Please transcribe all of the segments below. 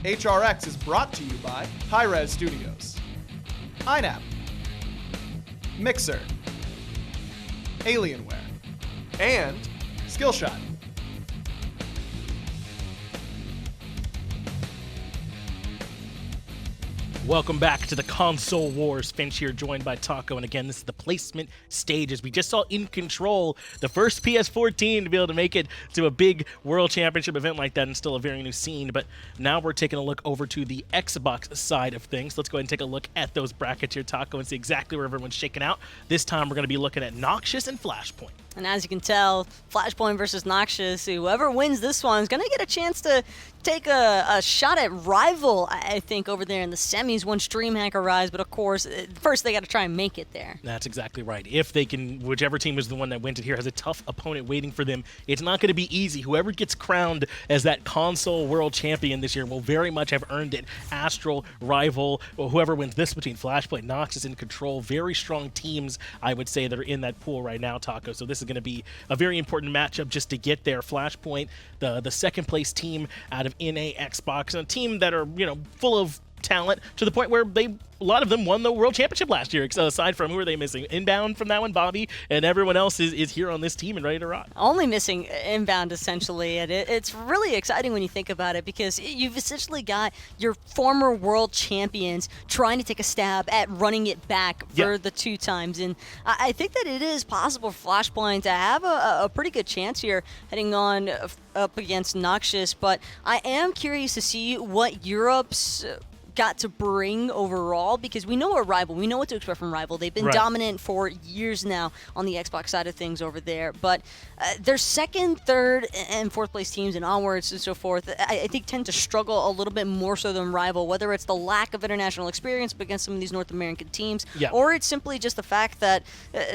HRX is brought to you by hi-rez Studios, iNap, Mixer, Alienware, and Skillshot. Welcome back to the Console Wars. Finch here, joined by Taco, and again, this is the placement stages. We just saw In Control, the first PS4 team to be able to make it to a big World Championship event like that, and still a very new scene. But now we're taking a look over to the Xbox side of things. Let's go ahead and take a look at those brackets here, Taco, and see exactly where everyone's shaking out. This time, we're going to be looking at Noxious and Flashpoint. And as you can tell, Flashpoint versus Noxious, whoever wins this one is going to get a chance to take a shot at rival, I think, over there in the semis once DreamHack arrives. But of course, first they got to try and make it there. That's exactly right. If they can, whichever team is the one that wins it here has a tough opponent waiting for them. It's not going to be easy. Whoever gets crowned as that console world champion this year will very much have earned it. Astral, rival, or whoever wins this between Flashpoint, Noxious, In Control, very strong teams, I would say, that are in that pool right now, Taco. So this is going to be a very important matchup just to get there. Flashpoint, the second place team out of NA Xbox, and a team that are, full of talent to the point where a lot of them won the World Championship last year. Aside from, who are they missing? Inbound from that one, Bobby, and everyone else is here on this team and ready to rock. Only missing Inbound, essentially, and it's really exciting when you think about it, because you've essentially got your former world champions trying to take a stab at running it back for the two times, and I think that it is possible for Flashpoint to have a pretty good chance here heading on up against Noxious, but I am curious to see what Erupt's got to bring overall, because we know a rival. We know what to expect from rival. They've been dominant for years now on the Xbox side of things over there, but their second, third, and fourth place teams and onwards and so forth, I think tend to struggle a little bit more so than rival, whether it's the lack of international experience against some of these North American teams, or it's simply just the fact that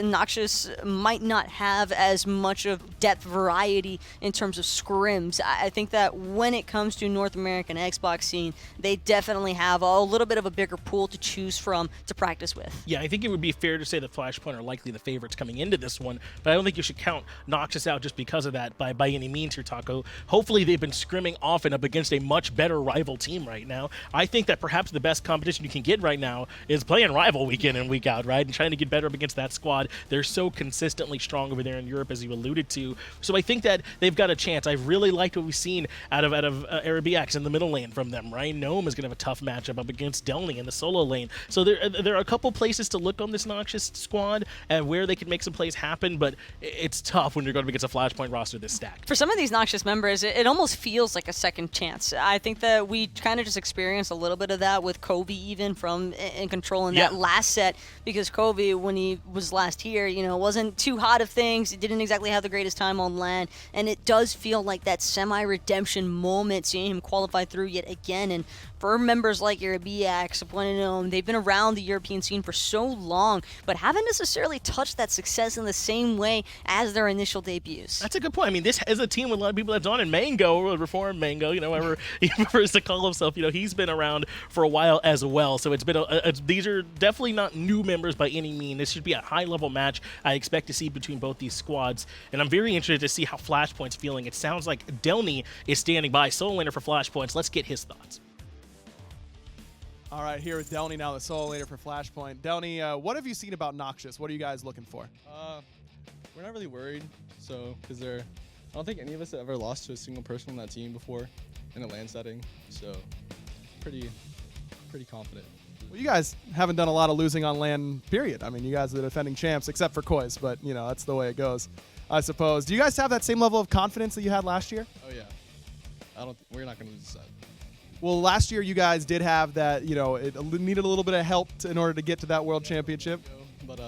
Noxious might not have as much of depth variety in terms of scrims. I think that when it comes to North American Xbox scene, they definitely have a little bit of a bigger pool to choose from to practice with. Yeah, I think it would be fair to say that Flashpoint are likely the favorites coming into this one, but I don't think you should count Noxious out just because of that by any means here, Taco. Hopefully they've been scrimming often up against a much better rival team right now. I think that perhaps the best competition you can get right now is playing rival week in and week out, right? And trying to get better up against that squad. They're so consistently strong over there in Europe, as you alluded to. So I think that they've got a chance. I've really liked what we've seen out of Eribiiax in the middle lane from them, right? Gnome is going to have a tough matchup up against Delnyy in the solo lane. So there are a couple places to look on this Noxious squad and where they can make some plays happen, but it's tough when you're going up against a Flashpoint roster this stacked. For some of these Noxious members, it almost feels like a second chance. I think that we kind of just experienced a little bit of that with Koiz, even from In Control in that last set, because Koiz, when he was last here, wasn't too hot of things. He didn't exactly have the greatest time on LAN, and it does feel like that semi-redemption moment, seeing him qualify through yet again. And for members like Eribiiax, they've been around the European scene for so long, but haven't necessarily touched that success in the same way as their initial debuts. That's a good point. I mean, this is a team with a lot of people that's on, and Mango, Reform Mango, whoever he prefers to call himself, he's been around for a while as well. So it's been these are definitely not new members by any means. This should be a high-level match I expect to see between both these squads, and I'm very interested to see how Flashpoint's feeling. It sounds like Delnyy is standing by, solo laner for Flashpoints. Let's get his thoughts. All right, here with Delnyy now, the solo laner for Flashpoint. Delnyy, what have you seen about Noxious? What are you guys looking for? We're not really worried, because I don't think any of us have ever lost to a single person on that team before in a LAN setting, so pretty confident. Well, you guys haven't done a lot of losing on LAN, period. I mean, you guys are the defending champs, except for Koiz, but, that's the way it goes, I suppose. Do you guys have that same level of confidence that you had last year? Oh, yeah. We're not going to lose the set. Well, last year you guys did have that, it needed a little bit of help in order to get to that world championship. But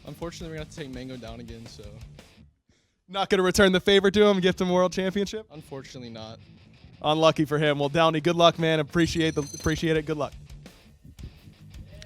unfortunately, we're going to have to take Mango down again, so. Not going to return the favor to him and gift him world championship? Unfortunately not. Unlucky for him. Well, Delnyy, good luck, man. Appreciate it. Good luck.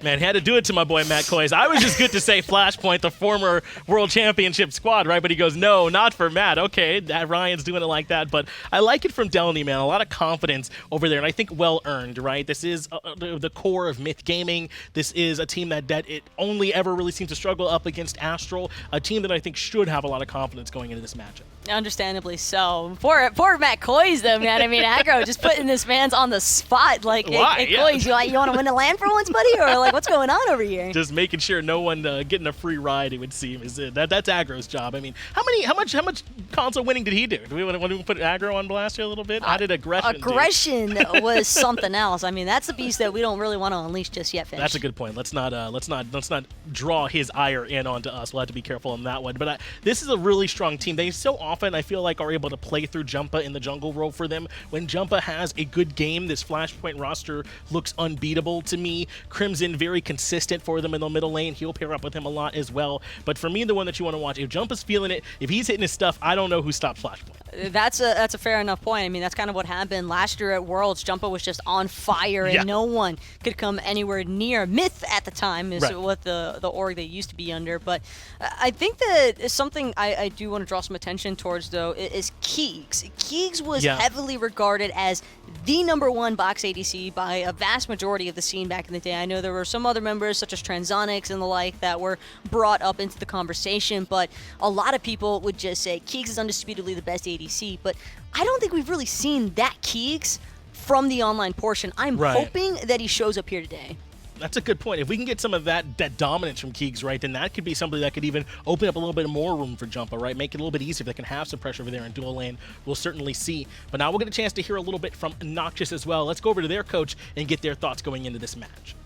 Man, had to do it to my boy Matt Koiz. I was just good to say Flashpoint, the former World Championship squad, right? But he goes, no, not for Matt. Okay, Ryan's doing it like that. But I like it from Delnyy, man. A lot of confidence over there, and I think well-earned, right? This is the core of Myth Gaming. This is a team that it only ever really seems to struggle up against Astral, a team that I think should have a lot of confidence going into this matchup. Understandably so. Poor Matt Koiz, though, man. I mean, aggro just putting this man's on the spot. Like, Why? hey, Koiz, you want to win a LAN for once, buddy? Or, like, what's going on over here? Just making sure no one getting a free ride, it would seem, is it. That's aggro's job. I mean, how much console winning did he do? Do we want to put aggro on blast here a little bit? How did aggression Aggression was something else. I mean, that's a beast that we don't really want to unleash just yet, Finch. That's a good point. Let's not draw his ire in onto us. We'll have to be careful on that one. But this is a really strong team. They so often, I feel like, are able to play through Jumpahhh in the jungle role for them. When Jumpahhh has a good game, this Flashpoint roster looks unbeatable to me. Crimson very consistent for them in the middle lane. He'll pair up with him a lot as well. But for me, the one that you want to watch, if Jumpahh's feeling it, if he's hitting his stuff, I don't know who stops Flashpoint. That's a fair enough point. I mean, that's kind of what happened last year at Worlds. Jumpahhh was just on fire, and no one could come anywhere near. Myth at the time is what the org they used to be under. But I think that something I do want to draw some attention towards, though, is Keegs. Keegs was heavily regarded as the #1 box ADC by a vast majority of the scene back in the day. I know there were some other members, such as Transonics and the like, that were brought up into the conversation, but a lot of people would just say Keegs is undisputably the best ADC, but I don't think we've really seen that Keegs from the online portion. I'm hoping that he shows up here today. That's a good point. If we can get some of that dominance from Keegs, right, then that could be something that could even open up a little bit more room for Jumpahhh, right? Make it a little bit easier if they can have some pressure over there in dual lane. We'll certainly see. But now we'll get a chance to hear a little bit from Noxious as well. Let's go over to their coach and get their thoughts going into this match.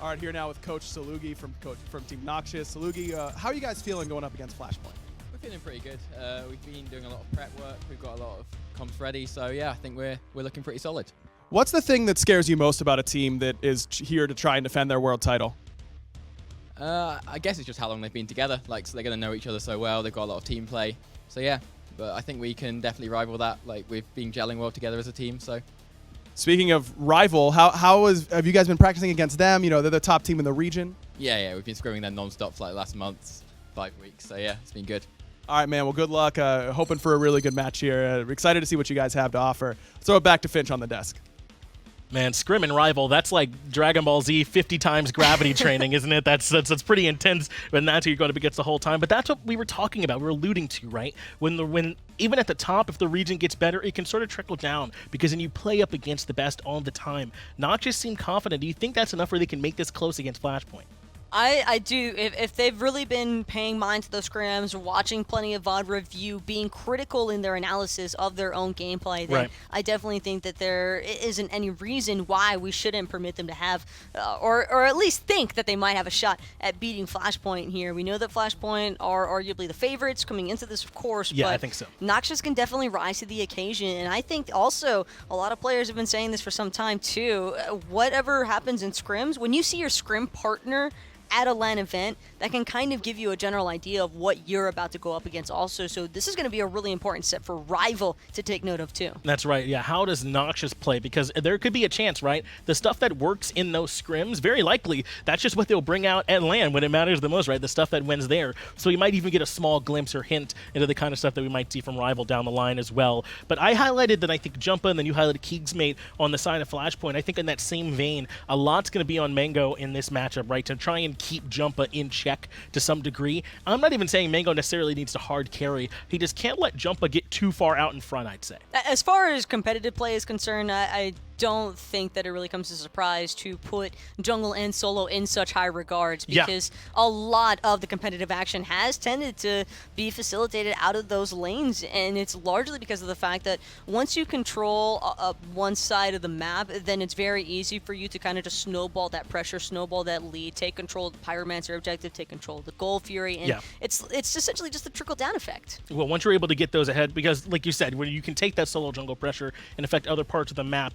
All right, here now with Coach Salugi from Team Noxious. Salugi, how are you guys feeling going up against Flashpoint? We're feeling pretty good. We've been doing a lot of prep work. We've got a lot of comps ready. So yeah, I think we're looking pretty solid. What's the thing that scares you most about a team that is here to try and defend their world title? I guess it's just how long they've been together. Like, so they're going to know each other so well. They've got a lot of team play. So yeah, but I think we can definitely rival that. Like, we've been gelling well together as a team. So. Speaking of rival, have you guys been practicing against them? You know, they're the top team in the region. Yeah, we've been scrimming them non-stop for like last month, 5 weeks. So yeah, it's been good. All right, man. Well, good luck. Hoping for a really good match here. Excited to see what you guys have to offer. Throw it back to Finch on the desk. Man, Scrim and Rival, that's like Dragon Ball Z 50 times gravity training, isn't it? That's pretty intense, and that's who you're going to be against the whole time. But that's what we were talking about, we were alluding to, right? When even at the top, if the region gets better, it can sort of trickle down, because then you play up against the best all the time. Noxious seem confident. Do you think that's enough where they can make this close against Flashpoint? I do. If they've really been paying mind to those scrims, watching plenty of VOD review, being critical in their analysis of their own gameplay, then I definitely think that there isn't any reason why we shouldn't permit them to have, or at least think that they might have a shot at beating Flashpoint here. We know that Flashpoint are arguably the favorites coming into this, of course, but I think so. Noxious can definitely rise to the occasion, and I think also a lot of players have been saying this for some time too. Whatever happens in scrims, when you see your scrim partner at a LAN event, that can kind of give you a general idea of what you're about to go up against also. So this is going to be a really important set for Rival to take note of too. That's right. Yeah, how does Noxious play? Because there could be a chance, right? The stuff that works in those scrims, very likely, that's just what they'll bring out at LAN when it matters the most, right? The stuff that wins there. So you might even get a small glimpse or hint into the kind of stuff that we might see from Rival down the line as well. But I highlighted that I think Jumpahhh, and then you highlighted keegsmate on the side of Flashpoint. I think in that same vein, a lot's going to be on Mango in this matchup, right? To try and keep Jumpahhh in check to some degree. I'm not even saying Mango necessarily needs to hard carry. He just can't let Jumpahhh get too far out in front, I'd say. As far as competitive play is concerned, I don't think that it really comes as a surprise to put jungle and solo in such high regards, because a lot of the competitive action has tended to be facilitated out of those lanes, and it's largely because of the fact that once you control one side of the map, then it's very easy for you to kind of just snowball that pressure, snowball that lead, take control of the Pyromancer objective, take control of the Gold Fury, and it's essentially just a trickle-down effect. Well, once you're able to get those ahead, because like you said, when you can take that solo jungle pressure and affect other parts of the map,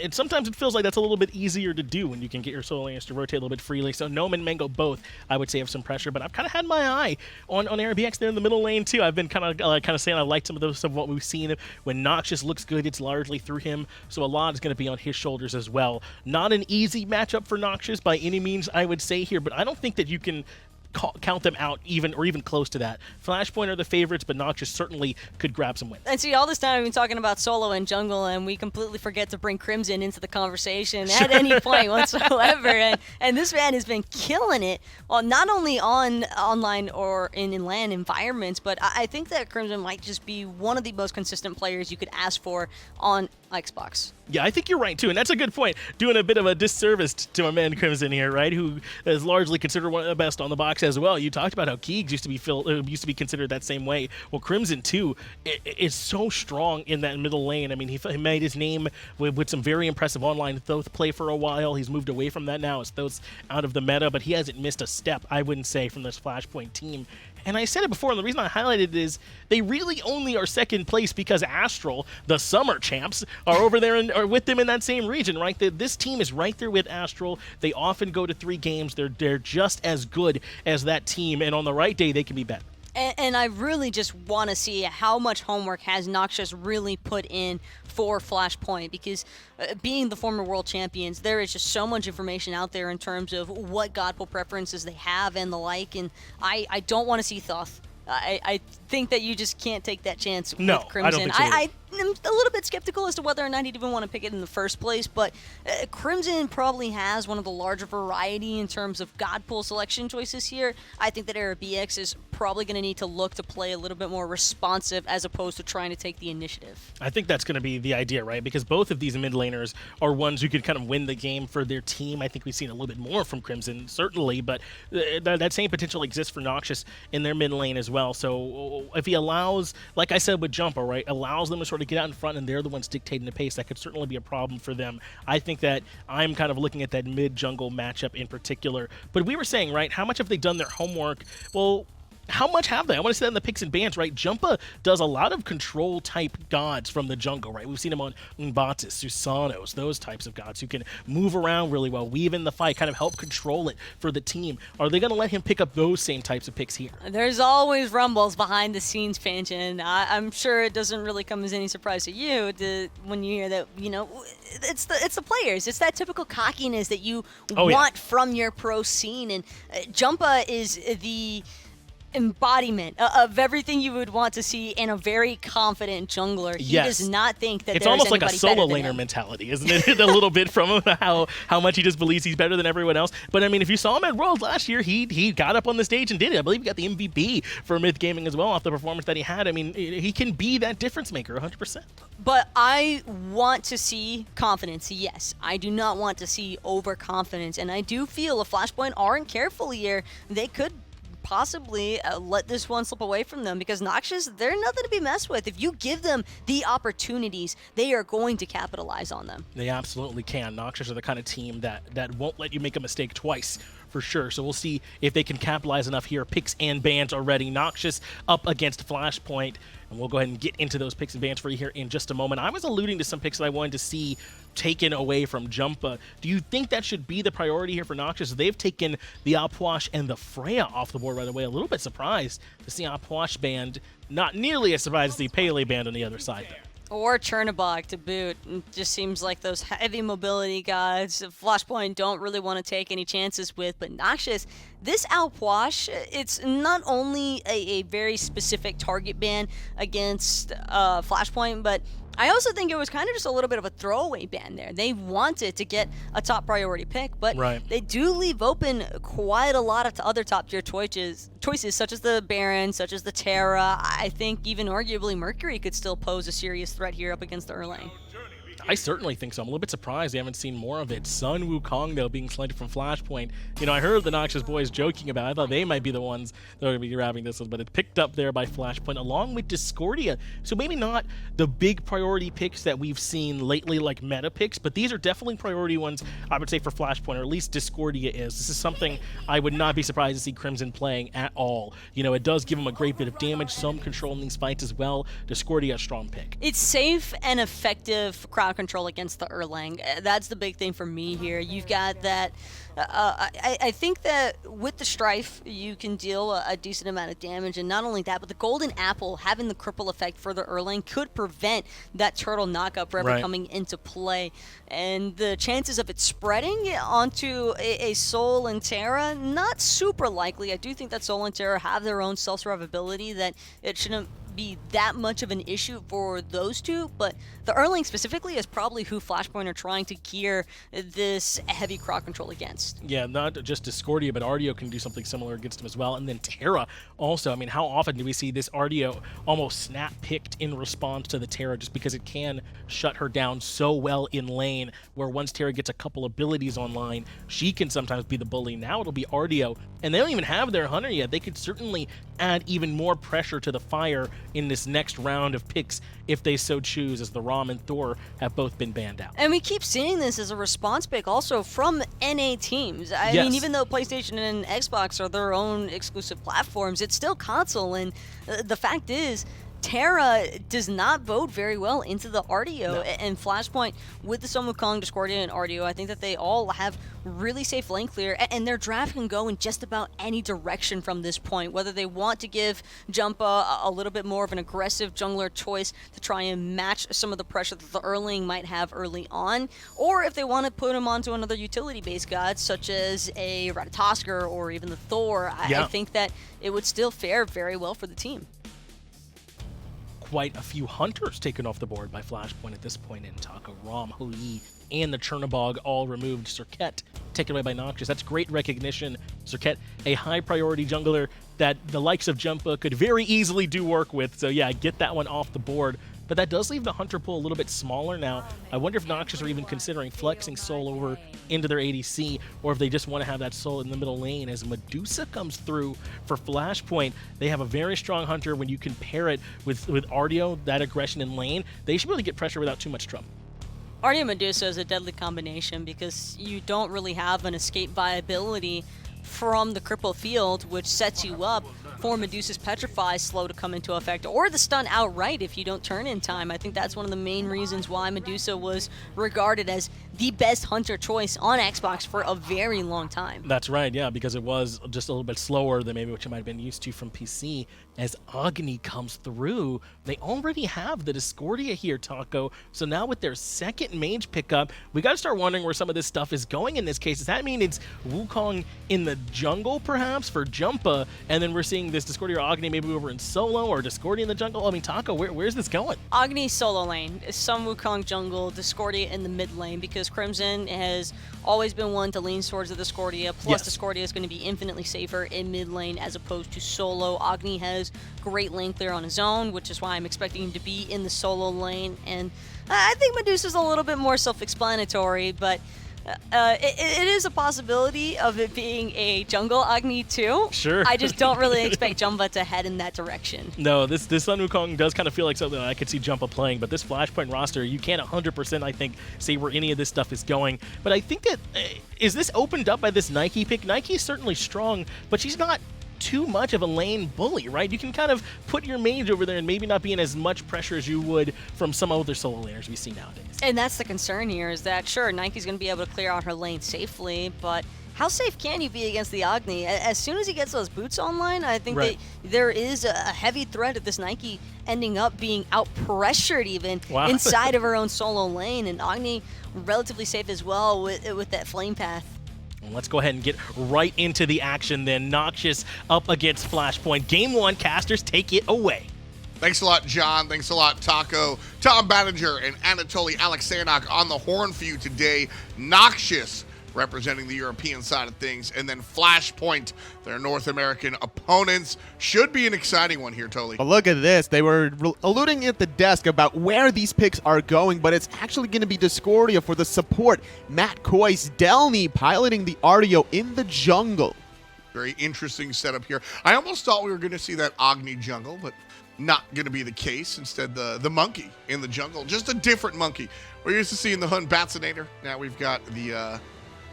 And sometimes it feels like that's a little bit easier to do when you can get your solo lanes to rotate a little bit freely. So Gnome and Mango both, I would say, have some pressure. But I've kind of had my eye on Eribiiax there in the middle lane too. I've been kind of saying I liked some of what we've seen. When Noxious looks good, it's largely through him. So a lot is going to be on his shoulders as well. Not an easy matchup for Noxious by any means, I would say here, but I don't think that you can count them out even close to that. Flashpoint are the favorites, but Noxious certainly could grab some wins. And see, all this time we've been talking about solo and jungle, and we completely forget to bring Crimson into the conversation at any point whatsoever. And this man has been killing it, well, not only on online or in LAN environments, but I think that Crimson might just be one of the most consistent players you could ask for on Xbox. Yeah, I think you're right, too, and that's a good point. Doing a bit of a disservice to my man Crimson here, right, who is largely considered one of the best on the box as well. You talked about how Keegs used to be considered that same way. Well, Crimson, too, is so strong in that middle lane. I mean, he made his name with some very impressive online Thoth play for a while. He's moved away from that now as Thoth's out of the meta, but he hasn't missed a step, I wouldn't say, from this Flashpoint team. And I said it before, and the reason I highlighted it is they really only are second place because Astral, the summer champs, are over there and are with them in that same region, right? This team is right there with Astral. They often go to 3 games. They're just as good as that team, and on the right day, they can be better. And I really just want to see how much homework has Noxious really put in for Flashpoint, because being the former world champions, there is just so much information out there in terms of what godful preferences they have and the like, and I don't want to see Thoth. I think that you just can't take that chance with Crimson. I don't think so either. I'm a little bit skeptical as to whether or not he'd even want to pick it in the first place, but Crimson probably has one of the larger variety in terms of god pool selection choices here. I think that Eribiiax is probably going to need to look to play a little bit more responsive as opposed to trying to take the initiative. I think that's going to be the idea, right? Because both of these mid laners are ones who could kind of win the game for their team. I think we've seen a little bit more from Crimson, certainly, but that same potential exists for Noxious in their mid lane as well. So if he allows, like I said with Jumpahhh, right, allows them to sort of get out in front and they're the ones dictating the pace, that could certainly be a problem for them. I think that I'm kind of looking at that mid-jungle matchup in particular. But we were saying, right, how much have they done their homework? Well, how much have they? I want to say that in the picks and bans, right? Jumpahhh does a lot of control-type gods from the jungle, right? We've seen him on Invades, Susanos, those types of gods who can move around really well, weave in the fight, kind of help control it for the team. Are they going to let him pick up those same types of picks here? There's always rumbles behind the scenes, Fanchon. I'm sure it doesn't really come as any surprise to you when you hear that, you know, it's the players. It's that typical cockiness that you want from your pro scene, and Jumpahhh is the embodiment of everything you would want to see in a very confident jungler. He does not think that it's there's almost like a solo laner him. Mentality, isn't it? A little bit from him, how much he just believes he's better than everyone else. But I mean, if you saw him at Worlds last year, he got up on the stage and did it. I believe he got the MVP for Myth Gaming as well off the performance that he had. I mean, he can be that difference maker 100%. But I want to see confidence, yes. I do not want to see overconfidence, and I do feel if Flashpoint aren't careful here, they could possibly let this one slip away from them, because Noxious, they're nothing to be messed with. If you give them the opportunities, they are going to capitalize on them. They absolutely can. Noxious are the kind of team that won't let you make a mistake twice, for sure. So we'll see if they can capitalize enough here. Picks and bans already. Noxious up against Flashpoint. And we'll go ahead and get into those picks and bans for you here in just a moment. I was alluding to some picks that I wanted to see taken away from Jumpahhh. Do you think that should be the priority here for Noxious? They've taken the Opwash and the Freya off the board right away. A little bit surprised to see Opwash banned. Not nearly as surprised as the Pele banned on the other side there. Or Chernobog to boot. It just seems like those heavy mobility guys Flashpoint don't really want to take any chances with. But Noxious, this Outwash, it's not only a very specific target ban against Flashpoint, but I also think it was kind of just a little bit of a throwaway ban there. They wanted to get a top priority pick, but they do leave open quite a lot of other top tier choices such as the Baron, such as the Terra. I think even arguably Mercury could still pose a serious threat here up against the Erlang. I certainly think so. I'm a little bit surprised we haven't seen more of it. Sun Wukong, though, being selected from Flashpoint. You know, I heard the Noxious boys joking about it. I thought they might be the ones that are going to be grabbing this one, but it's picked up there by Flashpoint along with Discordia. So maybe not the big priority picks that we've seen lately, like meta picks, but these are definitely priority ones, I would say, for Flashpoint, or at least Discordia is. This is something I would not be surprised to see Crimson playing at all. You know, it does give them a great bit of damage, some control in these fights as well. Discordia, a strong pick. It's safe and effective crowd control against the Erlang. That's the big thing for me here. You've got that. I think that with the Strife, you can deal a decent amount of damage, and not only that, but the Golden Apple having the cripple effect for the Erlang could prevent that turtle knockup forever coming into play. And the chances of it spreading onto a Soul and Terra, not super likely. I do think that Soul and Terra have their own self-survivability, that it shouldn't be that much of an issue for those two, but the Erlang specifically is probably who Flashpoint are trying to gear this heavy crowd control against. Yeah, not just Discordia, but Ardio can do something similar against him as well. And then Terra also. I mean, how often do we see this Ardio almost snap-picked in response to the Terra just because it can shut her down so well in lane, where once Terra gets a couple abilities online, she can sometimes be the bully. Now it'll be Ardio, and they don't even have their Hunter yet. They could certainly add even more pressure to the fire in this next round of picks if they so choose, as the Rom and Thor have both been banned out. And we keep seeing this as a response pick also from NA teams. I mean, even though PlayStation and Xbox are their own exclusive platforms, it's still console, and the fact is, Terra does not bode very well into the Ardio, and Flashpoint with the Sun Wukong, Discordia, and Ardio, I think that they all have really safe lane clear, and their draft can go in just about any direction from this point, whether they want to give Jumpahhh a little bit more of an aggressive jungler choice to try and match some of the pressure that the Erlang might have early on, or if they want to put him onto another utility-based god, such as a Ratatoskr or even the Thor. I think that it would still fare very well for the team. Quite a few Hunters taken off the board by Flashpoint at this point in Taco, Rom, Hoi, and the Chernobog all removed. Serket taken away by Noxious. That's great recognition. Serket, a high-priority jungler that the likes of Jumpahhh could very easily do work with. So yeah, get that one off the board. But that does leave the Hunter pool a little bit smaller now. I wonder if Noxious are even considering flexing Soul over into their ADC, or if they just want to have that Soul in the middle lane. As Medusa comes through for Flashpoint, they have a very strong Hunter. When you compare it with Ardio, that aggression in lane, they should really get pressure without too much trouble. Ardio Medusa is a deadly combination because you don't really have an escape viability from the cripple field, which sets you up for Medusa's Petrify slow to come into effect, or the stun outright if you don't turn in time. I think that's one of the main reasons why Medusa was regarded as the best Hunter choice on Xbox for a very long time. That's right, yeah, because it was just a little bit slower than maybe what you might have been used to from PC. As Agni comes through, they already have the Discordia here, Taco. So now with their second mage pickup, we got to start wondering where some of this stuff is going in this case. Does that mean it's Wukong in the jungle, perhaps, for Jumpahhh, and then we're seeing this Discordia or Agni maybe over in solo, or Discordia in the jungle? I mean, Taco, where's this going? Agni solo lane, Sun Wukong jungle, Discordia in the mid lane, because Crimson has always been one to lean towards the Discordia, plus Discordia is going to be infinitely safer in mid lane as opposed to solo. Agni has great lane clear on his own, which is why I'm expecting him to be in the solo lane, and I think Medusa's a little bit more self-explanatory, but it is a possibility of it being a jungle Agni too. Sure. I just don't really expect Jumpahhh to head in that direction. No, this Sun Wukong does kind of feel like something that I could see Jumpahhh playing, but this Flashpoint roster, you can't 100%, I think, say where any of this stuff is going. But I think that, is this opened up by this Nike pick? Nike's certainly strong, but she's not too much of a lane bully, right? You can kind of put your mage over there and maybe not be in as much pressure as you would from some other solo laners we see nowadays. And that's the concern here, is that, sure, Nike's going to be able to clear out her lane safely, but how safe can you be against the Agni? As soon as he gets those boots online, I think that there is a heavy threat of this Nike ending up being out-pressured even inside of her own solo lane, and Agni relatively safe as well with that flame path. Well, let's go ahead and get right into the action then. Noxious up against Flashpoint. Game 1, casters, take it away. Thanks a lot, John. Thanks a lot, Taco. Tom Banninger and Anatoly Alexanok on the horn for you today. Noxious representing the European side of things, and then Flashpoint, their North American opponents. Should be an exciting one here, Toly. But look at this. They were alluding at the desk about where these picks are going, but it's actually going to be Discordia for the support. Matt Koiz, Delnyy piloting the Ardio in the jungle. Very interesting setup here. I almost thought we were going to see that Agni jungle, but not going to be the case. Instead, the monkey in the jungle. Just a different monkey. We're used to seeing the Hun Batsinator. Now we've got the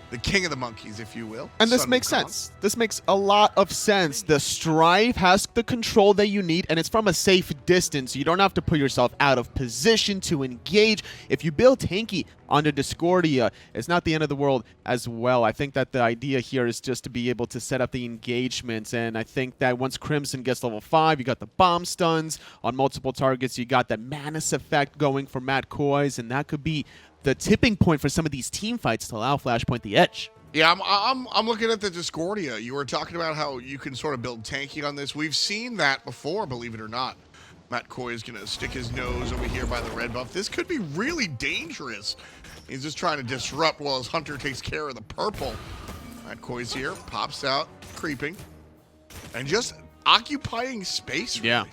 the king of the monkeys, if you will. And this Sun makes Wukong. sense. This makes a lot of sense. The Strife has the control that you need, and it's from a safe distance. You don't have to put yourself out of position to engage. If you build tanky onto Discordia, it's not the end of the world as well. I think that the idea here is just to be able to set up the engagements, and I think that once Crimson gets level 5, you got the bomb stuns on multiple targets. You got that Manus effect going for Matt Koiz, and that could be the tipping point for some of these team fights to allow Flashpoint the edge. Yeah, I'm looking at the Discordia. You were talking about how you can sort of build tanky on this. We've seen that before, believe it or not. Matt Koiz is going to stick his nose over here by the red buff. This could be really dangerous. He's just trying to disrupt while his hunter takes care of the purple. Matt Koiz here pops out, creeping, and just occupying space, really. Yeah.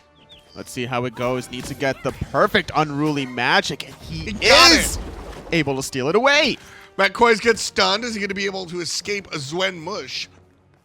Let's see how it goes. Needs to get the perfect unruly magic, and he got is able to steal it away. Matt Koiz gets stunned. Is he going to be able to escape a XuenMushh?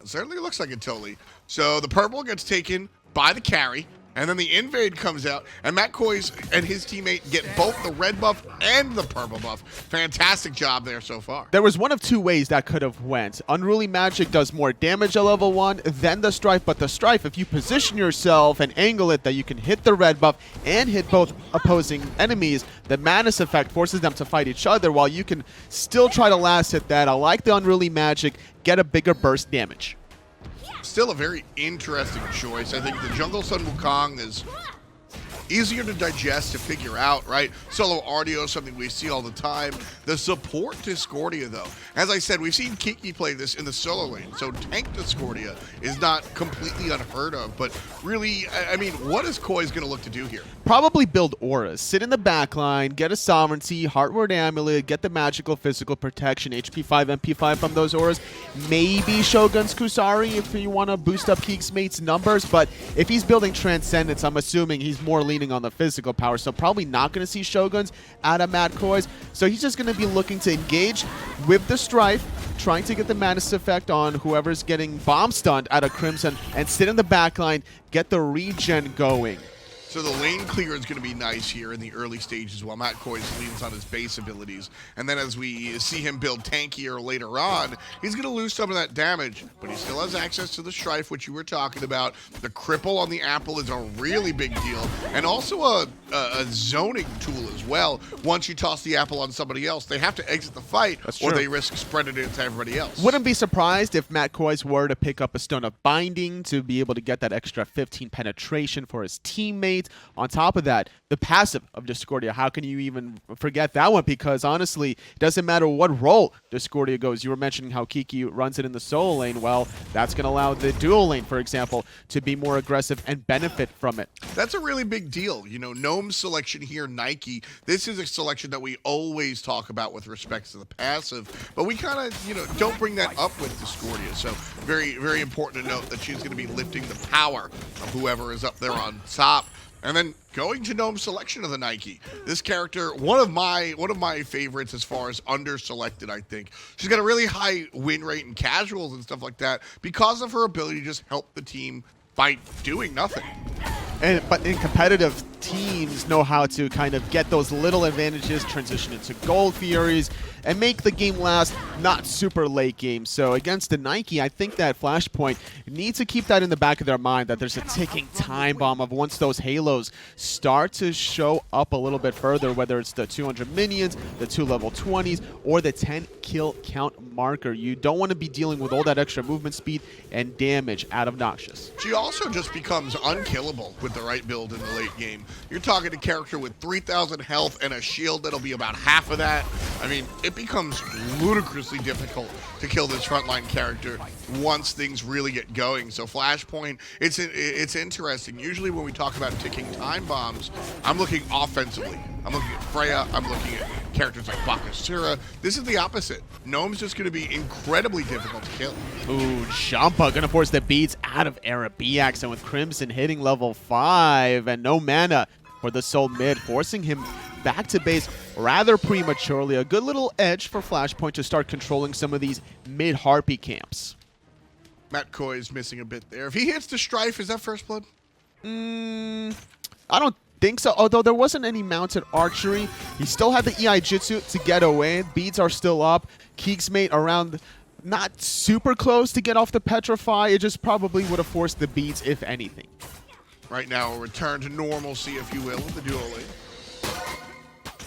It certainly looks like it, totally. So the purple gets taken by the carry, and then the invade comes out, and Matt Koiz and his teammate get both the red buff and the purple buff. Fantastic job there so far. There was one of two ways that could have went. Unruly magic does more damage at level 1 than the Strife, but the Strife, if you position yourself and angle it that you can hit the red buff and hit both opposing enemies, the Manus effect forces them to fight each other while you can still try to last hit that. I like the unruly magic, get a bigger burst damage. Still a very interesting choice. I think the Jungle Sun Wukong is easier to digest, to figure out, right? Solo Ardio is something we see all the time. The support Discordia, though. As I said, we've seen Kiki play this in the solo lane, so tank Discordia is not completely unheard of, but really, I mean, what is Koiz going to look to do here? Probably build auras. Sit in the backline, get a sovereignty, Heartward Amulet, get the magical physical protection, HP 5, MP 5 from those auras. Maybe Shogun's Kusari if you want to boost up keegsmate's numbers, but if he's building Transcendence, I'm assuming he's more leaning on the physical power, so probably not going to see Shoguns out of Matt Koiz. So he's just going to be looking to engage with the Strife, trying to get the Manus effect on whoever's getting bomb stunned out of Crimson, and sit in the backline, get the regen going. So the lane clear is going to be nice here in the early stages while Matt Koiz leans on his base abilities. And then as we see him build tankier later on, he's going to lose some of that damage, but he still has access to the Strife, which you were talking about. The cripple on the apple is a really big deal, and also a zoning tool as well. Once you toss the apple on somebody else, they have to exit the fight, or they risk spreading it to everybody else. Wouldn't be surprised if Matt Koiz were to pick up a Stone of Binding to be able to get that extra 15 penetration for his teammates. On top of that, the passive of Discordia, how can you even forget that one? Because honestly, it doesn't matter what role Discordia goes. You were mentioning how Kiki runs it in the solo lane. Well, that's going to allow the dual lane, for example, to be more aggressive and benefit from it. That's a really big deal. You know, Gnome's selection here, Nike, this is a selection that we always talk about with respect to the passive, but we kind of, you know, don't bring that up with Discordia. So very, very important to note that she's going to be lifting the power of whoever is up there on top. And then going to Gnome's selection of the Nike. This character, one of my favorites as far as under-selected, I think. She's got a really high win rate in casuals and stuff like that because of her ability to just help the team by doing nothing. But in competitive, teams know how to kind of get those little advantages, transition into Gold Furies, and make the game last not super late game. So against the Nike, I think that Flashpoint needs to keep that in the back of their mind, that there's a ticking time bomb of once those halos start to show up a little bit further, whether it's the 200 minions, the 2 level 20s, or the 10 kill count marker. You don't want to be dealing with all that extra movement speed and damage out of Noxious. She also just becomes unkillable with the right build in the late game. You're talking a character with 3,000 health and a shield that'll be about half of that. I mean, it becomes ludicrously difficult to kill this frontline character once things really get going. So Flashpoint, it's interesting. Usually when we talk about ticking time bombs, I'm looking offensively. I'm looking at Freya, I'm looking at characters like Bakasura. This is the opposite. Gnome's just going to be incredibly difficult to kill. Ooh, Jumpahhh gonna force the beats out of Eribiiax, and with Crimson hitting level 5 and no mana for the soul mid, forcing him back to base rather prematurely. A good little edge for Flashpoint to start controlling some of these mid-Harpy camps. Matt Koiz missing a bit there. If he hits the Strife, is that first blood? I don't think so. Although there wasn't any mounted archery, he still had the EI Jitsu to get away. Beads are still up. Keegsmate around, not super close to get off the Petrify. It just probably would have forced the beads, if anything. Right now, a return to normalcy, if you will, with the duo lane.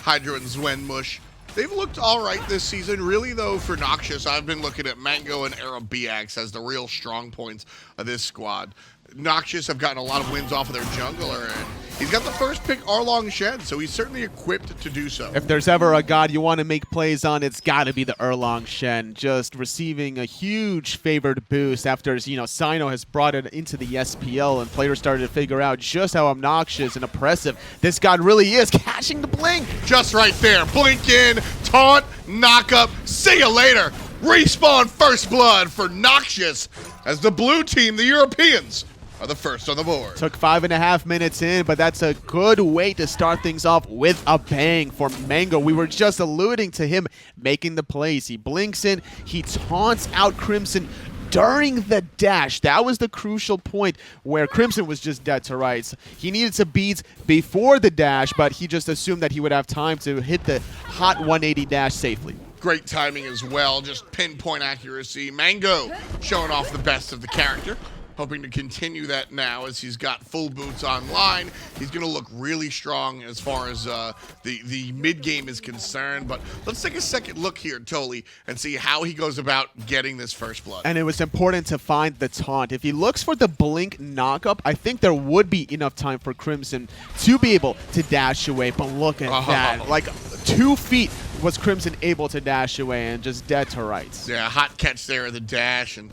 Hydro and XuenMushh. They've looked all right this season. Really, though, for Noxious, I've been looking at Mango and Eribiiax as the real strong points of this squad. Noxious have gotten a lot of wins off of their jungler, and he's got the first pick Arlong Shen, so he's certainly equipped to do so. If there's ever a god you want to make plays on, it's got to be the Arlong Shen, just receiving a huge favored boost after, you know, Sino has brought it into the SPL and players started to figure out just how obnoxious and oppressive this god really is, catching the blink. Just right there. Blink in, taunt, knock up, see you later. Respawn first blood for Noxious as the blue team, the Europeans, are the first on the board. Took 5.5 minutes in, but that's a good way to start things off with a bang for Mango. We were just alluding to him making the plays. He blinks in, he taunts out Crimson during the dash. That was the crucial point where Crimson was just dead to rights. He needed some beads before the dash, but he just assumed that he would have time to hit the hot 180 dash safely. Great timing as well, just pinpoint accuracy. Mango showing off the best of the character. Hoping to continue that now as he's got full boots online. He's going to look really strong as far as the mid-game is concerned. But let's take a second look here, Tolly, and see how he goes about getting this first blood. And it was important to find the taunt. If he looks for the blink knockup, I think there would be enough time for Crimson to be able to dash away. But look at that. Like 2 feet was Crimson able to dash away and just dead to rights. Yeah, hot catch there at the dash. And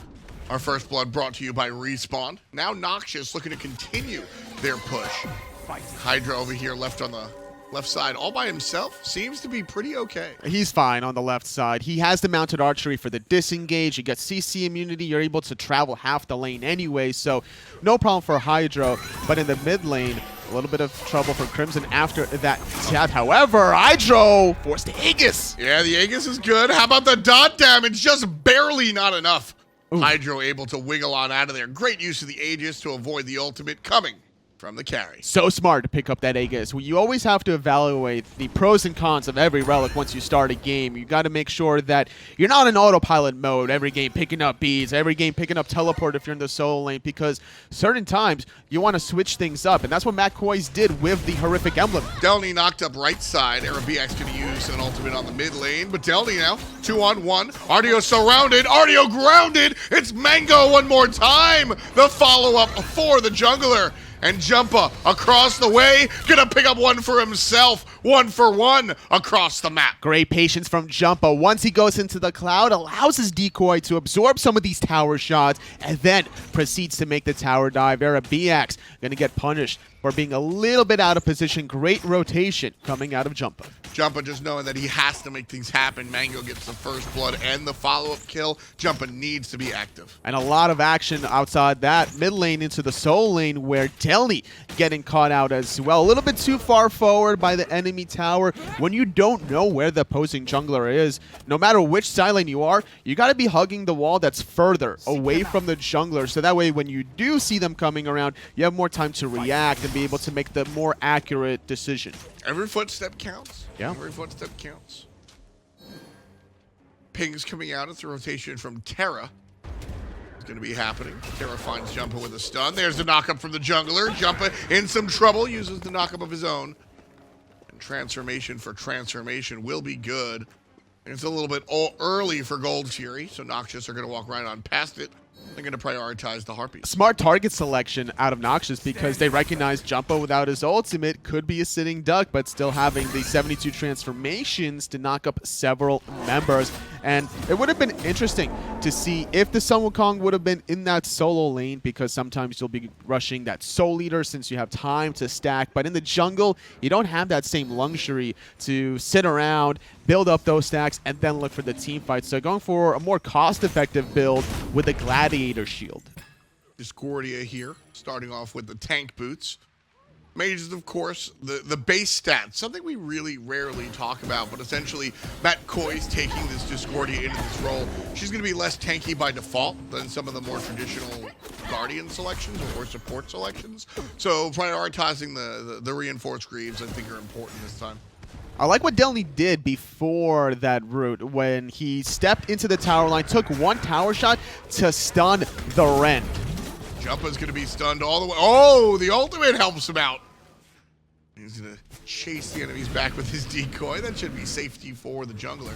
our first blood brought to you by Respawn. Now Noxious looking to continue their push. Hydra over here left on the left side all by himself. Seems to be pretty okay. He's fine on the left side. He has the mounted archery for the disengage. You get CC immunity. You're able to travel half the lane anyway, so no problem for Hydro. But in the mid lane, a little bit of trouble for Crimson after that tap. However, Hydro forced the Aegis. Yeah, the Aegis is good. How about the dot damage? Just barely not enough. Ooh. Hydro able to wiggle on out of there. Great use of the Aegis to avoid the ultimate coming from the carry. So smart to pick up that Aegis. Well, you always have to evaluate the pros and cons of every relic once you start a game. You got to make sure that you're not in autopilot mode every game picking up beads, every game picking up teleport if you're in the solo lane, because certain times you want to switch things up, and that's what Koiz did with the horrific emblem. Delnyy knocked up right side. Eribiiax going to use an ultimate on the mid lane, but Delnyy now 2-on-1. Artio surrounded. Artio grounded. It's Mango one more time. The follow-up for the jungler. And Jumpahhh across the way, gonna pick up one for himself, 1-for-1 across the map. Great patience from Jumpahhh. Once he goes into the cloud, allows his decoy to absorb some of these tower shots, and then proceeds to make the tower dive. Eribiiax gonna get punished for being a little bit out of position. Great rotation coming out of Jumpahhh. Jumpahhh just knowing that he has to make things happen. Mango gets the first blood and the follow-up kill. Jumpahhh needs to be active. And a lot of action outside that. Mid lane into the soul lane where Delnyy getting caught out as well. A little bit too far forward by the enemy tower. When you don't know where the opposing jungler is, no matter which side lane you are, you got to be hugging the wall that's further away from the jungler. So that way when you do see them coming around, you have more time to react and be able to make the more accurate decision. Every footstep counts. Yeah. Every footstep counts. Pings coming out. It's a rotation from Terra. It's going to be happening. Terra finds Jumpahhh with a stun. There's the knockup from the jungler. Jumpahhh in some trouble. Uses the knockup of his own. And transformation for transformation will be good. It's a little bit early for Gold Fury, so Noxious are going to walk right on past it. They're going to prioritize the Harpies. Smart target selection out of Noxious because they recognize Jumpahhh without his ultimate could be a sitting duck, but still having the 72 transformations to knock up several members. And it would have been interesting to see if the Sun Wukong would have been in that solo lane, because sometimes you'll be rushing that soul leader since you have time to stack. But in the jungle, you don't have that same luxury to sit around, build up those stacks, and then look for the team fight. So going for a more cost-effective build with a Gladiator shield. Discordia here, starting off with the tank boots. Mages, of course, the base stats, something we really rarely talk about, but essentially Koiz taking this Discordia into this role. She's going to be less tanky by default than some of the more traditional Guardian selections or support selections. So prioritizing the reinforced Greaves, I think, are important this time. I like what Delnyy did before that route when he stepped into the tower line, took one tower shot to stun the Ren. Jumpahh's going to be stunned all the way. Oh, the ultimate helps him out. He's going to chase the enemies back with his decoy. That should be safety for the jungler.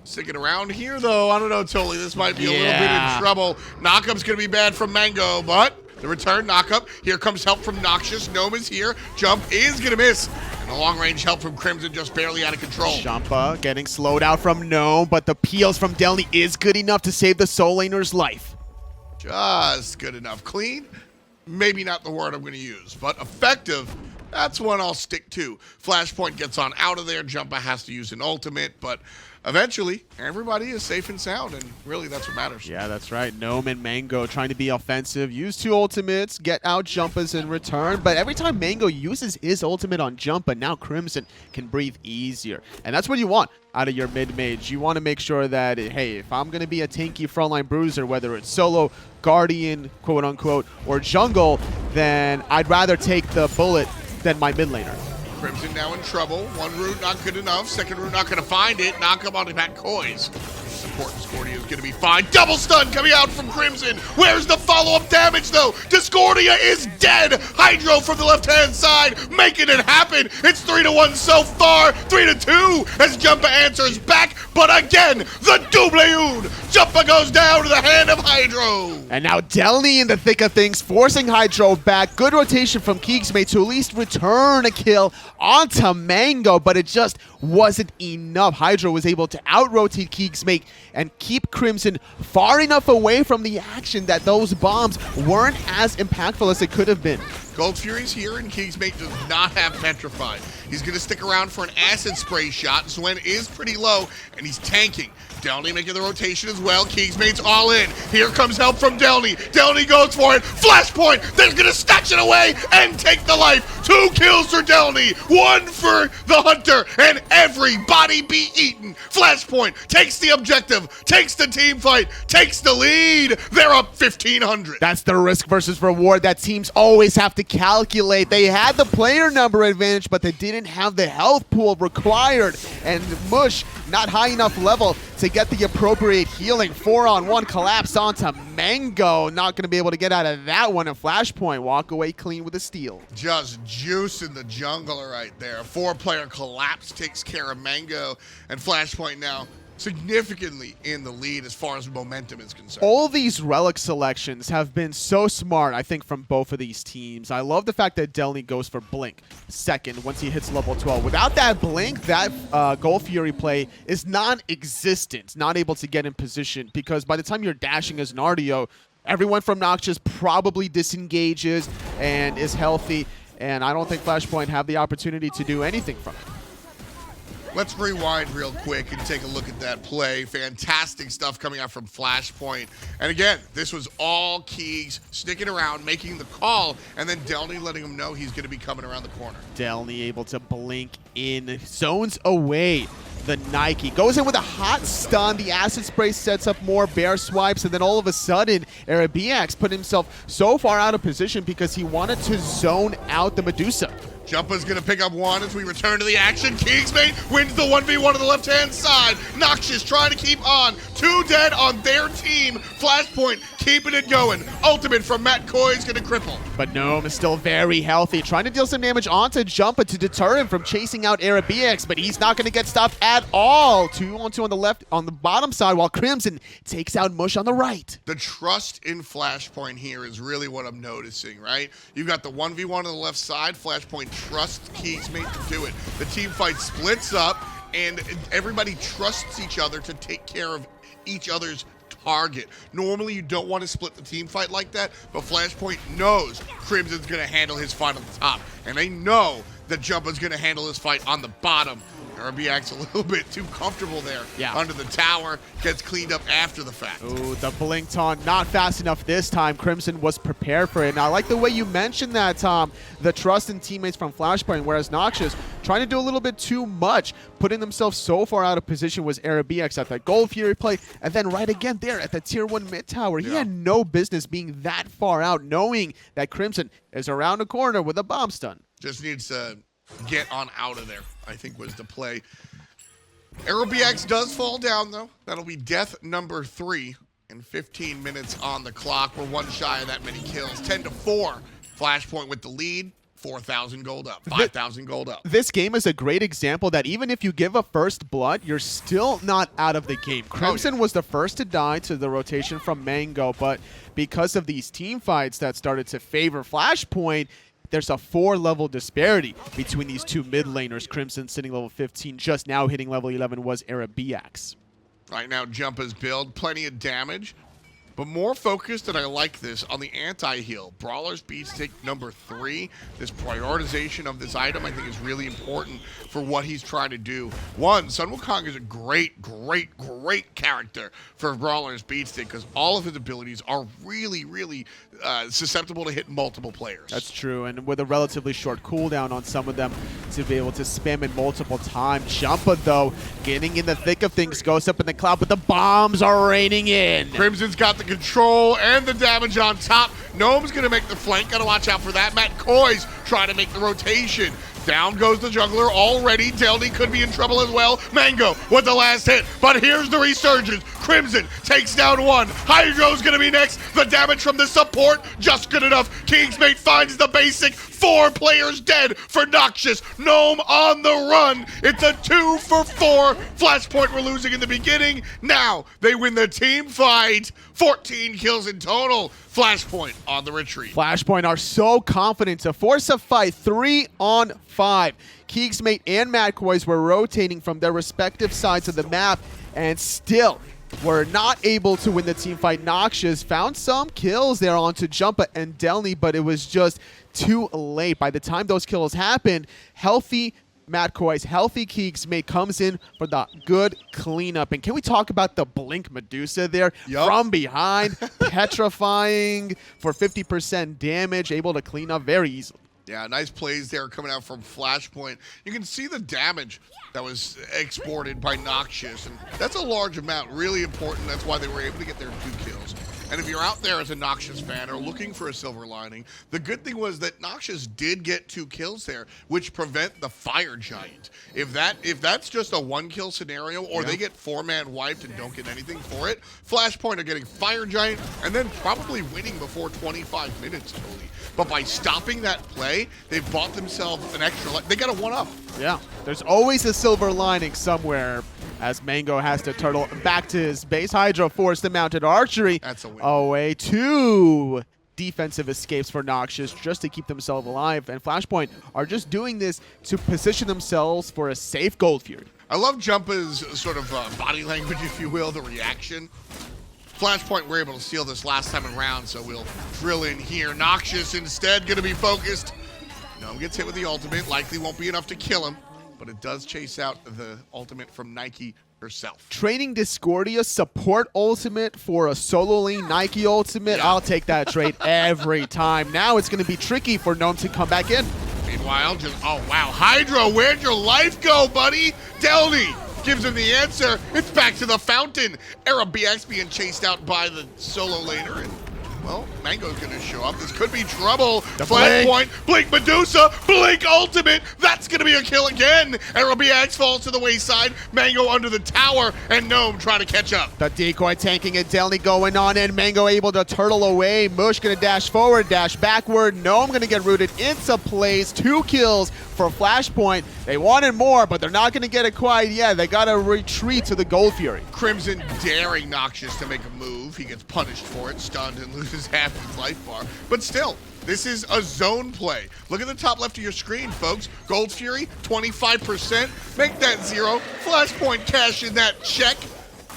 Sticking around here, though, I don't know, Totally. This might be a little bit in trouble. Knockup's going to be bad from Mango, but the return knockup. Here comes help from Noxious. Gnome is here. Jump is going to miss. And the long-range help from Crimson just barely out of control. Jumpahhh getting slowed out from Gnome, but the peels from Delnyy is good enough to save the soul laner's life. Just good enough. Clean, maybe not the word I'm going to use, but effective, that's one I'll stick to. Flashpoint gets on out of there. Jumpahhh has to use an ultimate, but eventually everybody is safe and sound, and really that's what matters. Yeah, that's right. Gnome and Mango trying to be offensive, use 2 ultimates, get out Jumpahh's in return, but every time Mango uses his ultimate on Jumpahhh, now Crimson can breathe easier. And that's what you want out of your mid-mage. You want to make sure that, hey, if I'm going to be a tanky frontline bruiser, whether it's solo, Guardian, quote-unquote, or jungle, then I'd rather take the bullet than my mid laner. Crimson now in trouble. One route not good enough. Second route not going to find it. Knock up on the back Koiz. Support Discordia is going to be fine. Double stun coming out from Crimson. Where's the follow-up damage, though? Discordia is dead. Hydro from the left-hand side, making it happen. It's 3-1 so far. 3-2 as Jumpahhh answers back. But again, the double une. Jumpahhh goes down to the hand of Hydro. And now Delnyy in the thick of things, forcing Hydro back. Good rotation from keegsmate to at least return a kill onto Mango, but it just wasn't enough. Hydro was able to out-rotate keegsmate and keep Crimson far enough away from the action that those bombs weren't as impactful as it could have been. Gold Fury's here, and keegsmate does not have Petrified. He's going to stick around for an acid spray shot. Xuen is pretty low, and he's tanking. Delnyy making the rotation as well. Keegsmate's all in. Here comes help from Delnyy. Delnyy goes for it. Flashpoint. They're going to snatch it away and take the life. 2 kills for Delnyy. 1 for the Hunter. And everybody be eaten. Flashpoint takes the objective, takes the team fight, takes the lead. They're up 1,500. That's the risk versus reward that teams always have to calculate. They had the player number advantage, but they didn't have the health pool required. And Mush, not high enough level to get the appropriate healing. 4-on-1 collapse onto Mango. Not going to be able to get out of that one. And Flashpoint walk away clean with a steal. Just juicing the jungler right there. 4-player collapse takes care of Mango. And Flashpoint now significantly in the lead as far as momentum is concerned. All these relic selections have been so smart, I think, from both of these teams. I love the fact that Delnyy goes for Blink second once he hits level 12. Without that Blink, that Gold Fury play is non-existent, not able to get in position, because by the time you're dashing as an RDO, everyone from Noxious probably disengages and is healthy, and I don't think Flashpoint have the opportunity to do anything from it. Let's rewind real quick and take a look at that play. Fantastic stuff coming out from Flashpoint. And again, this was all Keegs sticking around, making the call, and then Delnyy letting him know he's going to be coming around the corner. Delnyy able to blink in, zones away the Nike. Goes in with a hot stun. The acid spray sets up more bear swipes, and then all of a sudden, Eribiiax put himself so far out of position because he wanted to zone out the Medusa. Jumpahh's going to pick up 1 as we return to the action. Keegsmate wins the 1v1 on the left-hand side. Noxious trying to keep on. 2 dead on their team. Flashpoint keeping it going. Ultimate from Matt Koiz going to cripple. But Gnome is still very healthy, trying to deal some damage onto Jumpahhh to deter him from chasing out Eribiiax, but he's not going to get stopped at all. 2-on-2 on the left, on the bottom side, while Crimson takes out Mush on the right. The trust in Flashpoint here is really what I'm noticing, right? You've got the 1v1 on the left side. Flashpoint trusts Keegsmate to do it. The team fight splits up, and everybody trusts each other to take care of each other's target. Normally, you don't want to split the team fight like that, but Flashpoint knows Crimson's going to handle his fight on the top, and they know that Jumpahh's going to handle his fight on the bottom. Eribiiax a little bit too comfortable there Yeah. under the tower, gets cleaned up after the fact. Ooh, the blink taunt, not fast enough this time. Crimson was prepared for it. And I like the way you mentioned that, Tom, the trust in teammates from Flashpoint, whereas Noxious trying to do a little bit too much, putting themselves so far out of position was Eribiiax at that Gold Fury play, and then right again there at the tier 1 mid tower. He had no business being that far out, knowing that Crimson is around the corner with a bomb stun. Just needs to get on out of there, I think was the play. Eribiiax does fall down, though. That'll be death number 3 in 15 minutes on the clock. We're one shy of that many kills. 10-4. Flashpoint with the lead. 4,000 gold up. 5,000 gold up. This game is a great example that even if you give a first blood, you're still not out of the game. Crimson was the first to die to the rotation from Mango, but because of these team fights that started to favor Flashpoint, there's a 4-level disparity between these two mid laners. Crimson sitting level 15, just now hitting level 11 was Eribiiax. Right now, Jumpahh's build, plenty of damage, but more focused, and I like this, on the anti-heal. Brawler's Beatstick number 3. This prioritization of this item, I think, is really important for what he's trying to do. One, Sun Wukong is a great character for Brawler's Beatstick because all of his abilities are really susceptible to hit multiple players. That's true, and with a relatively short cooldown on some of them to be able to spam it multiple times. Jumpahhh, though, getting in the thick of things, goes up in the cloud, but the bombs are raining in. Crimson's got the control and the damage on top. Gnome's going to make the flank. Got to watch out for that. Koiz trying to make the rotation. Down goes the jungler already. Delnyy could be in trouble as well. Mango with the last hit, but here's the resurgence. Crimson takes down one. Hydro's gonna be next. The damage from the support, just good enough. keegsmate finds the basic. 4 players dead for Noxious. Gnome on the run. It's a 2-for-4. Flashpoint were losing in the beginning. Now they win the team fight. 14 kills in total. Flashpoint on the retreat. Flashpoint are so confident to force a fight 3-on-5. keegsmate and Koiz were rotating from their respective sides of the map and still were not able to win the team fight. Noxious found some kills there onto Jumpahhh and Delnyy, but it was just too late. By the time those kills happened, healthy Koiz, healthy keegsmate comes in for the good cleanup. And can we talk about the Blink Medusa there? From behind, petrifying for 50% damage, able to clean up very easily. Yeah, nice plays there coming out from Flashpoint. You can see the damage that was exported by Noxious, and that's a large amount, really important. That's why they were able to get their 2 kills. And if you're out there as a Noxious fan or looking for a silver lining, the good thing was that Noxious did get 2 kills there, which prevent the Fire Giant. If that's just a 1-kill scenario, or they get 4-man wiped and don't get anything for it, Flashpoint are getting Fire Giant and then probably winning before 25 minutes totally. But by stopping that play, they've bought themselves an extra. They got a 1-up. Yeah, there's always a silver lining somewhere. As Mango has to turtle back to his base. Hydro forced the mounted archery. That's a win. Away 2 defensive escapes for Noxious just to keep themselves alive. And Flashpoint are just doing this to position themselves for a safe Gold Fury. I love Jumpahh's sort of body language, if you will, the reaction. Flashpoint were able to steal this last time around, so we'll drill in here. Noxious instead going to be focused. Gnome gets hit with the ultimate. Likely won't be enough to kill him, but it does chase out the ultimate from Nike herself. Trading Discordia support ultimate for a solo lane Nike ultimate. Yeah. I'll take that trade every time. Now it's going to be tricky for Gnome to come back in. Meanwhile, oh wow, Hydro, where'd your life go, buddy? Delnyy gives him the answer. It's back to the fountain. Eribiiax being chased out by the solo laner, and well, Mango's gonna show up. This could be trouble. Flashpoint, Blink Medusa, Blink Ultimate. That's gonna be a kill again. Eribiiax falls to the wayside. Mango under the tower, and Gnome trying to catch up. The decoy tanking and Delnyy going on, and Mango able to turtle away. Mush gonna dash forward, dash backward. Gnome gonna get rooted into place. 2 kills for Flashpoint. They wanted more, but they're not gonna get it quite yet. They gotta retreat to the Gold Fury. Crimson daring Noxious to make a move. He gets punished for it, stunned, and loses half his life bar. But still, this is a zone play. Look at the top left of your screen, folks. Gold Fury, 25%. Make that 0. Flashpoint cash in that check.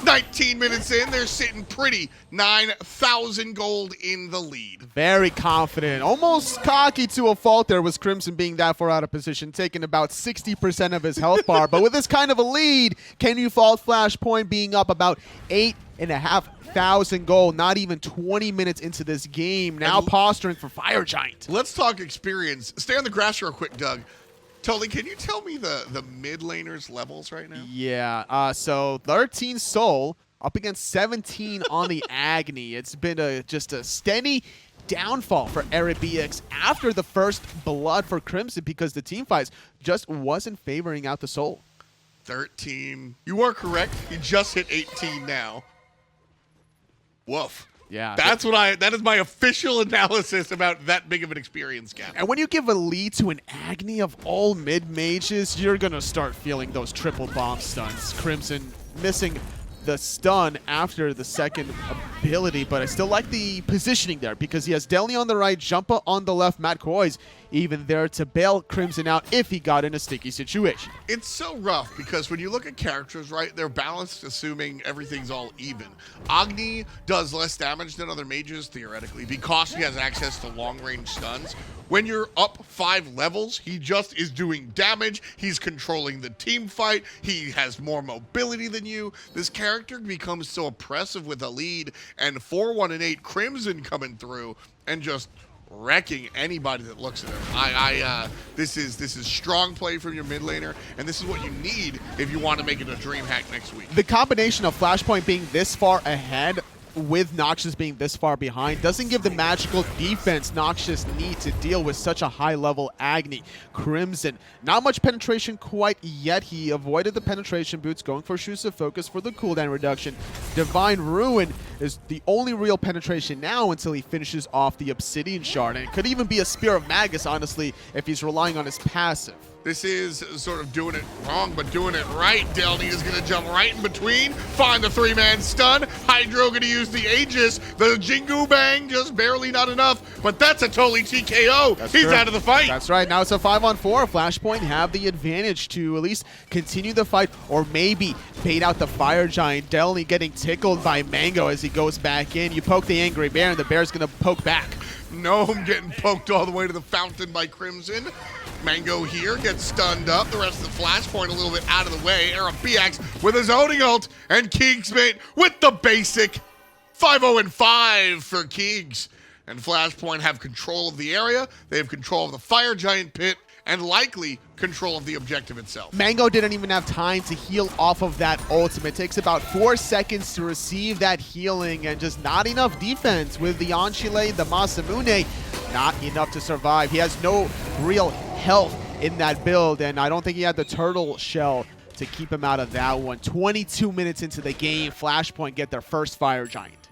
19 minutes in, they're sitting pretty. 9,000 gold in the lead. Very confident, almost cocky to a fault there was Crimson being that far out of position, taking about 60% of his health bar. But with this kind of a lead, can you fault Flashpoint being up about 8,500 gold, not even 20 minutes into this game, now posturing for Fire Giant. Let's talk experience. Stay on the grass real quick, Doug. Totally, can you tell me the mid laners levels right now? Yeah, so 13 Soul up against 17 on the Agni. It's been just a steady downfall for Eribiiax after the first blood for Crimson because the team fights just wasn't favoring out the Soul. 13. You are correct. He just hit 18 now. Woof. Yeah. That is my official analysis about that big of an experience gap. And when you give a lead to an Agni of all mid-mages, you're going to start feeling those triple bomb stuns. Crimson missing the stun after the second ability, but I still like the positioning there because he has Delnyy on the right, Jumpahhh on the left, Koiz even there to bail Crimson out if he got in a sticky situation. It's so rough because when you look at characters, right, they're balanced assuming everything's all even. Agni does less damage than other mages theoretically because he has access to long-range stuns. When you're up 5 levels, he just is doing damage. He's controlling the team fight. He has more mobility than you. This character becomes so oppressive with a lead, and 4-1-8 Crimson coming through and just wrecking anybody that looks at him. This is strong play from your mid laner, and this is what you need if you want to make it a dream hack next week. The combination of Flashpoint being this far ahead with Noxious being this far behind doesn't give the magical defense Noxious need to deal with such a high-level Agni. Crimson, not much penetration quite yet. He avoided the penetration boots, going for Shoes of Focus for the cooldown reduction. Divine Ruin is the only real penetration now until he finishes off the Obsidian Shard, and it could even be a Spear of Magus, honestly, if he's relying on his passive. This is sort of doing it wrong, but doing it right. Delnyy is going to jump right in between, find the 3-man stun. Hydro going to use the Aegis. The Jingu Bang just barely not enough, but that's a totally TKO. He's correct. out of the fight. That's right. Now it's a 5-on-4. Flashpoint have the advantage to at least continue the fight or maybe bait out the Fire Giant. Delnyy getting tickled by Mango as he goes back in. You poke the Angry Bear and the Bear's going to poke back. Gnome getting poked all the way to the fountain by Crimson. Mango here gets stunned up. The rest of the Flashpoint a little bit out of the way. Eribiiax with his zoning ult, and keegsmate with the basic 5-0-5 for Keegs. And Flashpoint have control of the area. They have control of the Fire Giant pit, and likely control of the objective itself. Mango didn't even have time to heal off of that ultimate. It takes about 4 seconds to receive that healing, and just not enough defense with the Anchile, the Masamune, not enough to survive. He has no real health in that build, and I don't think he had the turtle shell to keep him out of that one. 22 minutes into the game, Flashpoint get their first Fire Giant.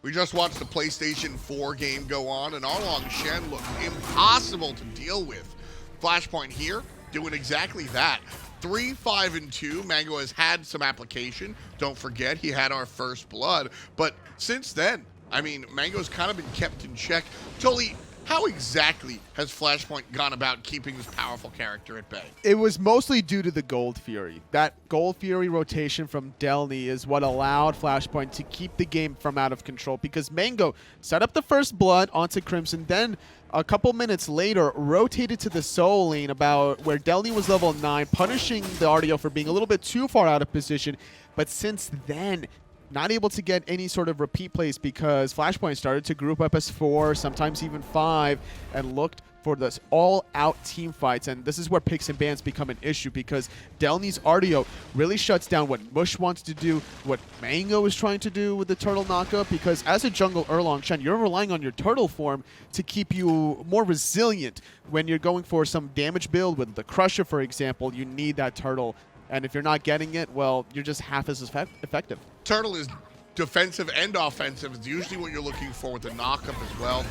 We just watched the PlayStation 4 game go on, and Arlong Shen looked impossible to deal with. Flashpoint here doing exactly that. 3-5-2. Mango has had some application. Don't forget, he had our first blood. But since then, I mean, Mango's kind of been kept in check. Totally, how exactly has Flashpoint gone about keeping this powerful character at bay? It was mostly due to the Gold Fury. That Gold Fury rotation from Delnyy is what allowed Flashpoint to keep the game from out of control, because Mango set up the first blood onto Crimson, then a couple minutes later rotated to the Soul lane about where Delnyy was level 9, punishing the RDO for being a little bit too far out of position. But since then, not able to get any sort of repeat plays because Flashpoint started to group up as 4, sometimes even 5, and looked for this all-out team fights. And this is where picks and bans become an issue, because Delnyy's RDO really shuts down what Mush wants to do, what Mango is trying to do with the turtle knockup, because as a jungle Erlang Shen, you're relying on your turtle form to keep you more resilient. When you're going for some damage build with the Crusher, for example, you need that turtle. And if you're not getting it, well, you're just half as effective. Turtle is defensive and offensive. It's usually what you're looking for with the knockup as well.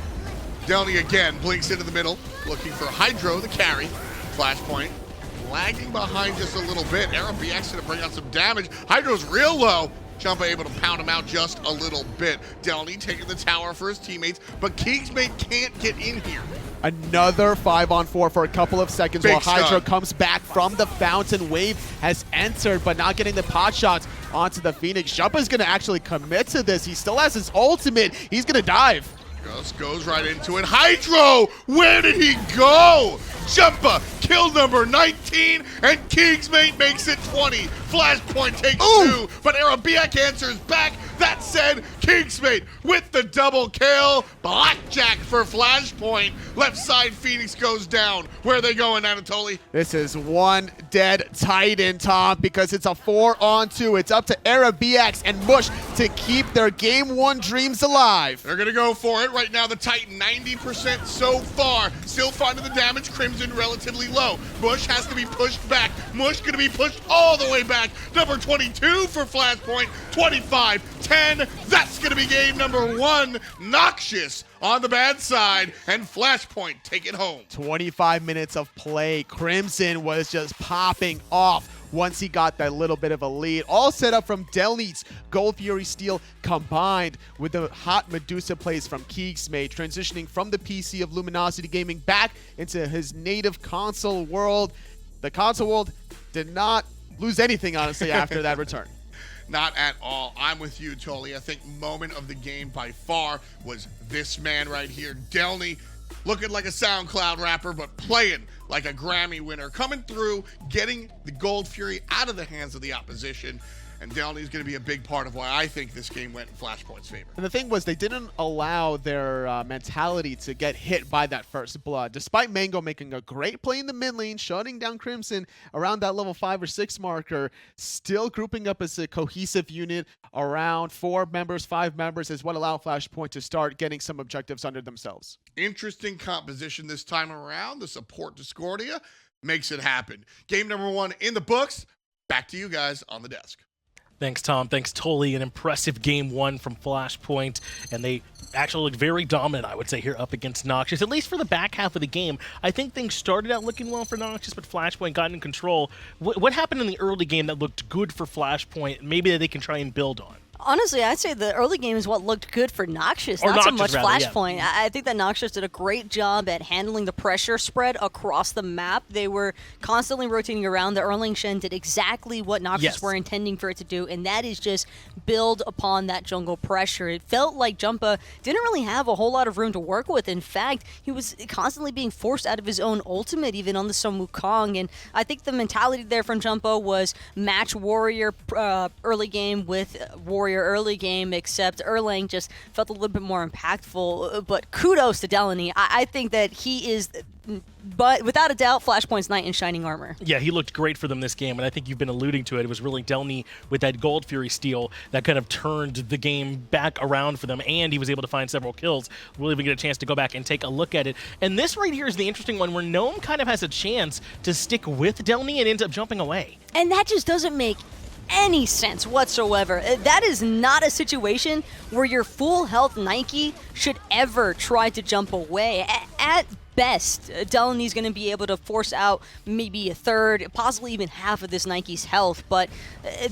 Delnyy again blinks into the middle, looking for Hydro, the carry. Flashpoint lagging behind just a little bit. Eribiiax going to bring out some damage. Hydro's real low. Jumpahhh able to pound him out just a little bit. Delnyy taking the tower for his teammates, but keegsmate can't get in here. Another 5-on-4 for a couple of seconds Big while Hydro stun. comes back from the fountain. Wave has entered, but not getting the pot shots onto the Phoenix. Jumpahh's going to actually commit to this. He still has his ultimate. He's going to dive. Just goes right into it. Hydro, where did he go? Jumpahhh, kill number 19, and keegsmate makes it 20. Flashpoint takes 2, but Eribiiax answers back. That said, keegsmate with the double kill. Blackjack for Flashpoint. Left side Phoenix goes down. Where are they going, Anatoly? This is one dead Titan, Tom, because it's a 4-on-2. It's up to Eribiiax and Mush to keep their Game 1 dreams alive. They're gonna go for it. Right now, the Titan 90% so far. Still finding the damage. Crimson relatively low. Mush has to be pushed back. Mush gonna be pushed all the way back. Number 22 for Flashpoint. 25-10. That's gonna be game number 1. Noxious on the bad side, and Flashpoint take it home. 25 minutes of play. Crimson was just popping off once he got that little bit of a lead. All set up from Delny's Gold Fury Steel combined with the hot Medusa plays from keegsmate, transitioning from the PC of Luminosity Gaming back into his native console world. The console world did not lose anything, honestly, after that return. Not at all. I'm with you, Tolly. I think moment of the game by far was this man right here. Delnyy, looking like a SoundCloud rapper, but playing like a Grammy winner. Coming through, getting the Gold Fury out of the hands of the opposition. And Delnyy is going to be a big part of why I think this game went in Flashpoint's favor. And the thing was, they didn't allow their mentality to get hit by that first blood. Despite Mango making a great play in the mid lane, shutting down Crimson around that level 5 or 6 marker, still grouping up as a cohesive unit around 4 members, 5 members is what allowed Flashpoint to start getting some objectives under themselves. Interesting composition this time around. The support Discordia makes it happen. Game number 1 in the books. Back to you guys on the desk. Thanks, Tom. Thanks, Tolly. An impressive game 1 from Flashpoint, and they actually looked very dominant, I would say, here up against Noxious, at least for the back half of the game. I think things started out looking well for Noxious, but Flashpoint got in control. What happened in the early game that looked good for Flashpoint, maybe that they can try and build on? Honestly, I'd say the early game is what looked good for Noxious, Or not so Noxious, much rather, Flashpoint. yeah. I think that Noxious did a great job at handling the pressure spread across the map. They were constantly rotating around. The Erling Shen did exactly what Noxious were intending for it to do, and that is just build upon that jungle pressure. It felt like Jumpahhh didn't really have a whole lot of room to work with. In fact, he was constantly being forced out of his own ultimate, even on the Sun Wukong, and I think the mentality there from Jumpahhh was match Warrior early game with Warrior early game, except Erlang just felt a little bit more impactful. But kudos to Delnyy. I think that he is, but without a doubt, Flashpoint's knight in shining armor. Yeah, he looked great for them this game, and I think you've been alluding to it. It was really Delnyy with that Gold Fury steal that kind of turned the game back around for them, and he was able to find several kills. We'll even get a chance to go back and take a look at it. And this right here is the interesting one where Gnome kind of has a chance to stick with Delnyy and ends up jumping away. And that just doesn't make any sense whatsoever. That is not a situation where your full health Nike should ever try to jump away. At best, Delny's going to be able to force out maybe a third, possibly even half of this Nike's health, but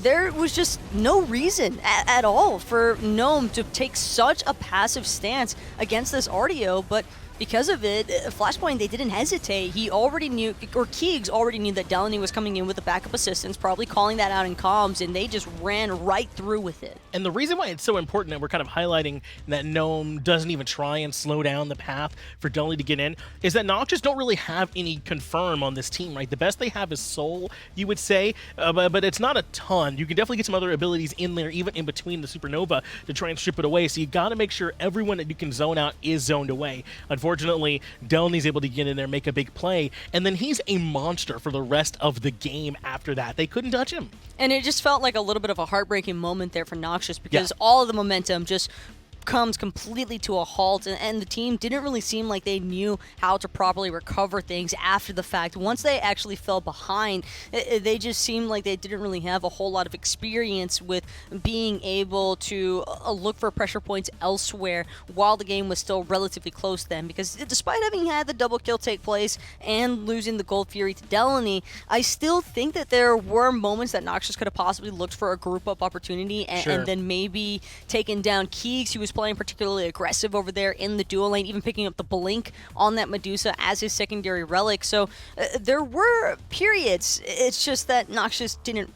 there was just no reason at all for Gnome to take such a passive stance against this RDO, but because of it, Flashpoint, they didn't hesitate. He already knew, or Keegs already knew that Delnyy was coming in with a backup assistance, probably calling that out in comms, and they just ran right through with it. And the reason why it's so important that we're kind of highlighting that Gnome doesn't even try and slow down the path for Delnyy to get in is that Noxious don't really have any confirm on this team, right? The best they have is Soul, you would say, but it's not a ton. You can definitely get some other abilities in there, even in between the Supernova, to try and strip it away. So you got to make sure everyone that you can zone out is zoned away. Unfortunately, Delny's able to get in there, make a big play, and then he's a monster for the rest of the game after that. They couldn't touch him. And it just felt like a little bit of a heartbreaking moment there for Noxious because all of the momentum just comes completely to a halt, and the team didn't really seem like they knew how to properly recover things after the fact. Once they actually fell behind, they just seemed like they didn't really have a whole lot of experience with being able to look for pressure points elsewhere while the game was still relatively close then, because despite having had the double kill take place and losing the Gold Fury to Delnyy, I still think that there were moments that Noxious could have possibly looked for a group up opportunity and then maybe taken down Keegs. He was was playing particularly aggressive over there in the dual lane, even picking up the blink on that Medusa as his secondary relic. So there were periods. It's just that Noxious didn't